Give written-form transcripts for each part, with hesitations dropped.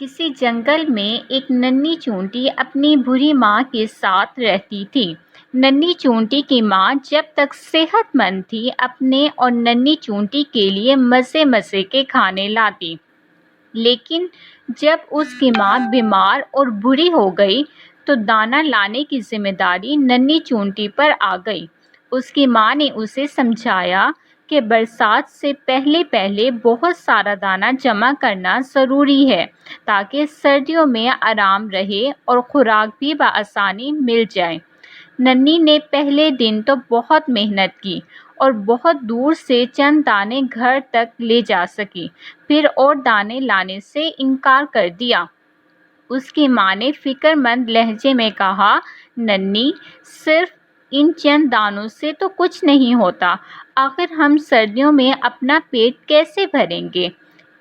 کسی جنگل میں ایک ننھی چونٹی اپنی بری ماں کے ساتھ رہتی تھی۔ ننھی چونٹی کی ماں جب تک صحت مند تھی اپنے اور ننھی چونٹی کے لیے مزے کے کھانے لاتی، لیکن جب اس کی ماں بیمار اور بوڑھی ہو گئی تو دانا لانے کی ذمہ داری ننھی چونٹی پر آ گئی۔ اس کی ماں نے اسے سمجھایا کہ برسات سے پہلے بہت سارا دانا جمع کرنا ضروری ہے تاکہ سردیوں میں آرام رہے اور خوراک بھی بآسانی مل جائے۔ ننھی نے پہلے دن تو بہت محنت کی اور بہت دور سے چند دانے گھر تک لے جا سکی، پھر اور دانے لانے سے انکار کر دیا۔ اس کی ماں نے فکر مند لہجے میں کہا، ننھی، صرف ان چند دانوں سے تو کچھ نہیں ہوتا، آخر ہم سردیوں میں اپنا پیٹ کیسے بھریں گے؟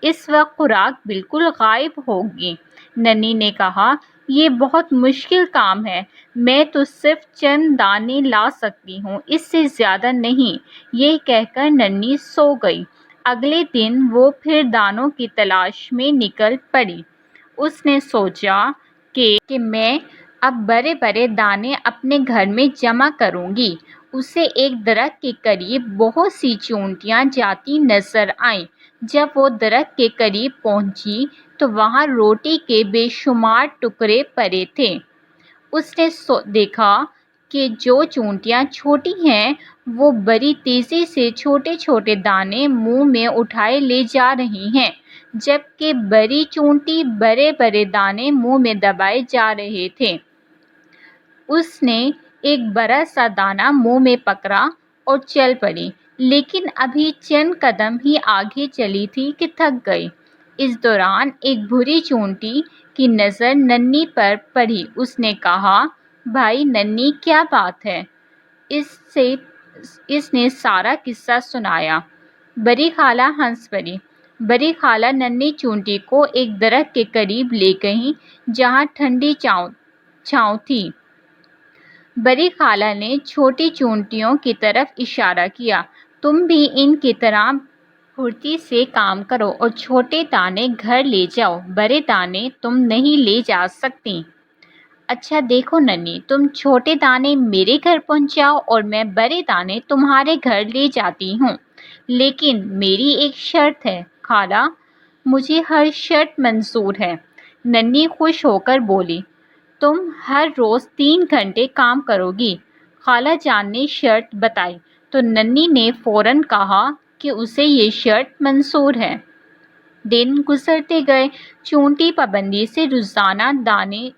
اس وقت خوراک بالکل غائب ہوگی۔ ننھی نے کہا، یہ بہت مشکل کام ہے، میں تو صرف چند دانے لا سکتی ہوں، اس سے زیادہ نہیں۔ یہ کہہ کر ننھی سو گئی۔ اگلے دن وہ پھر دانوں کی تلاش میں نکل پڑی۔ اس نے سوچا کہ میں اب بڑے دانے اپنے گھر میں جمع کروں گی۔ اسے ایک درخت کے قریب بہت سی چونٹیاں جاتی نظر آئیں۔ جب وہ درخت کے قریب پہنچی تو وہاں روٹی کے بے شمار ٹکڑے پڑے تھے۔ اس نے دیکھا کہ جو چونٹیاں چھوٹی ہیں وہ بڑی تیزی سے چھوٹے دانے منہ میں اٹھائے لے جا رہی ہیں، جبکہ بڑی چونٹی بڑے دانے منہ میں دبائے جا رہے تھے۔ اس نے ایک بڑا سا دانہ منہ میں پکڑا اور چل پڑی، لیکن ابھی چند قدم ہی آگے چلی تھی کہ تھک گئی۔ اس دوران ایک بوڑھی چونٹی کی نظر ننھی پر پڑی۔ اس نے کہا، بھائی ننھی، کیا بات ہے؟ اس نے سارا قصہ سنایا۔ بڑی خالہ ہنس پڑی۔ بڑی خالہ ننھی چونٹی کو ایک درخت کے قریب لے گئیں جہاں ٹھنڈی چھاؤں تھی۔ بڑی خالہ نے چھوٹی چونٹیوں کی طرف اشارہ کیا، تم بھی ان کی طرح پھرتی سے کام کرو اور چھوٹے دانے گھر لے جاؤ، بڑے دانے تم نہیں لے جا سکتی۔ اچھا دیکھو ننھی، تم چھوٹے دانے میرے گھر پہنچاؤ اور میں بڑے دانے تمہارے گھر لے جاتی ہوں، لیکن میری ایک شرط ہے۔ خالہ، مجھے ہر شرط منظور ہے، ننھی خوش ہو کر بولی۔ تم ہر روز 3 گھنٹے کام کرو گی۔ خالہ جان نے شرط بتائی تو ننھی نے فوراً کہا کہ اسے یہ شرط منظور ہے۔ دن گزرتے گئے۔ چونٹی پابندی سے روزانہ دانے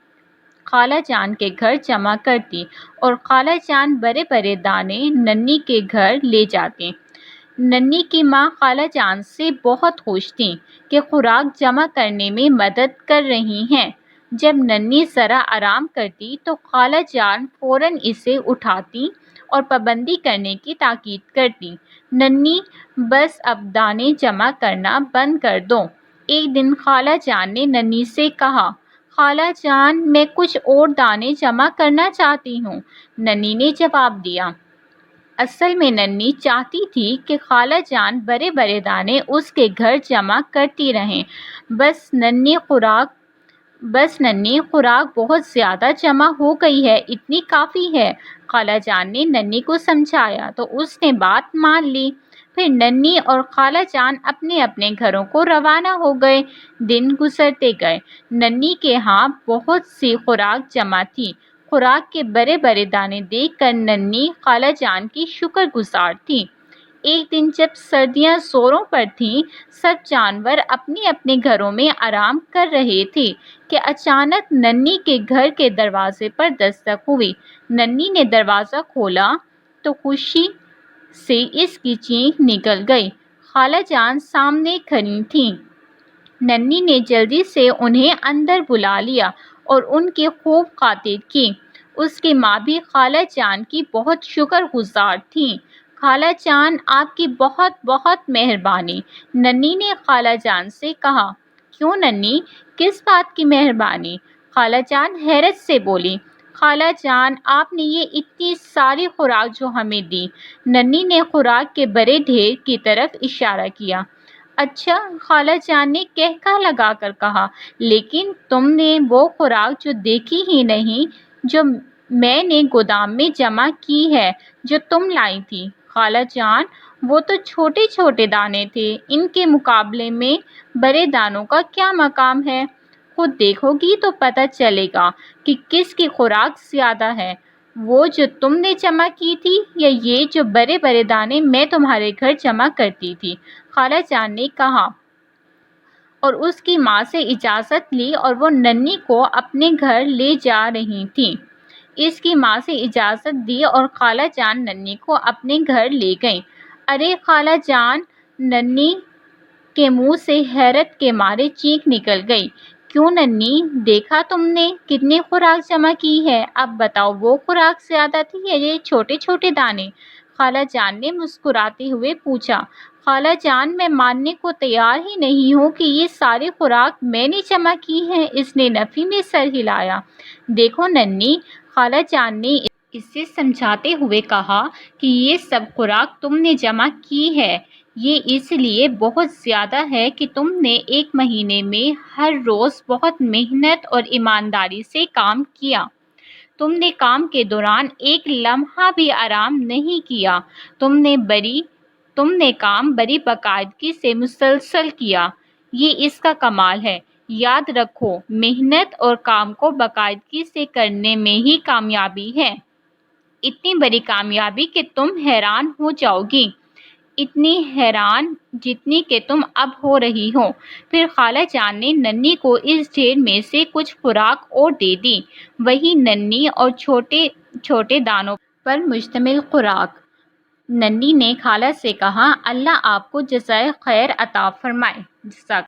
خالہ جان کے گھر جمع کرتی اور خالہ جان بڑے دانے ننھی کے گھر لے جاتی۔ ننھی کی ماں خالہ جان سے بہت خوش تھی کہ خوراک جمع کرنے میں مدد کر رہی ہیں۔ جب ننھی ذرا آرام کرتی تو خالہ جان فوراً اسے اٹھاتی اور پابندی کرنے کی تاکید کرتی، ننھی بس اب دانے جمع کرنا بند کر دو۔ ایک دن خالہ جان نے ننھی سے کہا، خالہ جان، میں کچھ اور دانے جمع کرنا چاہتی ہوں۔ ننھی نے جواب دیا، اصل میں ننھی چاہتی تھی کہ خالہ جان بڑے دانے اس کے گھر جمع کرتی رہیں، بس ننھی خوراک بہت زیادہ جمع ہو گئی ہے، اتنی کافی ہے۔ خالہ جان نے ننھی کو سمجھایا تو اس نے بات مان لی۔ پھر ننھی اور خالہ جان اپنے اپنے گھروں کو روانہ ہو گئے۔ دن گزرتے گئے۔ ننھی کے ہاں بہت سی خوراک جمع تھی۔ خوراک کے بڑے دانے دیکھ کر ننھی خالہ جان کی شکر گزار تھی۔ ایک دن جب سردیاں زوروں پر تھیں، سب جانور اپنے اپنے گھروں میں آرام کر رہے تھے کہ اچانک ننھی کے گھر کے دروازے پر دستک ہوئی۔ ننھی نے دروازہ کھولا تو خوشی سے اس کی چیخ نکل گئی۔ خالہ جان سامنے کھڑی تھیں۔ ننھی نے جلدی سے انہیں اندر بلا لیا اور ان کی خوب خاطر کی۔ اس کی ماں بھی خالہ جان کی بہت شکر گزار تھیں۔ خالہ جان، آپ کی بہت بہت مہربانی، ننھی نے خالہ جان سے کہا۔ کیوں ننھی، کس بات کی مہربانی؟ خالہ جان حیرت سے بولی۔ خالہ جان، آپ نے یہ اتنی ساری خوراک جو ہمیں دی۔ ننھی نے خوراک کے بڑے ڈھیر کی طرف اشارہ کیا۔ اچھا، خالہ جان نے کہہ لگا کر کہا، لیکن تم نے وہ خوراک جو دیکھی ہی نہیں جو میں نے گودام میں جمع کی ہے، جو تم لائی تھی۔ خالہ جان، وہ تو چھوٹے چھوٹے دانے تھے، ان کے مقابلے میں بڑے دانوں کا کیا مقام ہے؟ خود دیکھو گی تو پتہ چلے گا کہ کس کی خوراک زیادہ ہے، وہ جو تم نے جمع کی تھی یا یہ جو بڑے بڑے دانے میں تمہارے گھر جمع کرتی تھی؟ خالہ جان نے کہا اور اس کی ماں سے اجازت لی اور وہ ننھی کو اپنے گھر لے جا رہی تھیں۔ اس کی ماں سے اجازت دی اور خالہ جان ننھی کو اپنے گھر لے گئیں۔ ارے خالہ جان! ننھی کے منہ سے حیرت کے مارے چیخ نکل گئی۔ کیوں ننھی، دیکھا تم نے کتنی خوراک جمع کی ہے؟ اب بتاؤ وہ خوراک زیادہ تھی یا یہ چھوٹے چھوٹے دانے؟ خالہ جان نے مسکراتے ہوئے پوچھا۔ خالہ جان، میں ماننے کو تیار ہی نہیں ہوں کہ یہ ساری خوراک میں نے جمع کی ہے، اس نے نفی میں سر ہلایا۔ دیکھو ننھی، خالہ جان نے اسے سمجھاتے ہوئے کہا کہ یہ سب خوراک تم نے جمع کی ہے، یہ اس لیے بہت زیادہ ہے کہ تم نے ایک مہینے میں ہر روز بہت محنت اور ایمانداری سے کام کیا۔ تم نے کام کے دوران ایک لمحہ بھی آرام نہیں کیا۔ تم نے کام بڑی باقاعدگی سے مسلسل کیا۔ یہ اس کا کمال ہے۔ یاد رکھو، محنت اور کام کو باقاعدگی سے کرنے میں ہی کامیابی ہے۔ اتنی بڑی کامیابی کہ تم حیران ہو جاؤ گی، اتنی حیران جتنی کہ تم اب ہو رہی ہو۔ پھر خالہ جان نے ننھی کو اس ڈھیر میں سے کچھ خوراک اور دے دی، وہی ننھی اور چھوٹے چھوٹے دانوں پر مشتمل خوراک۔ ننھی نے خالہ سے کہا، اللہ آپ کو جزائے خیر عطا فرمائے۔ جزاک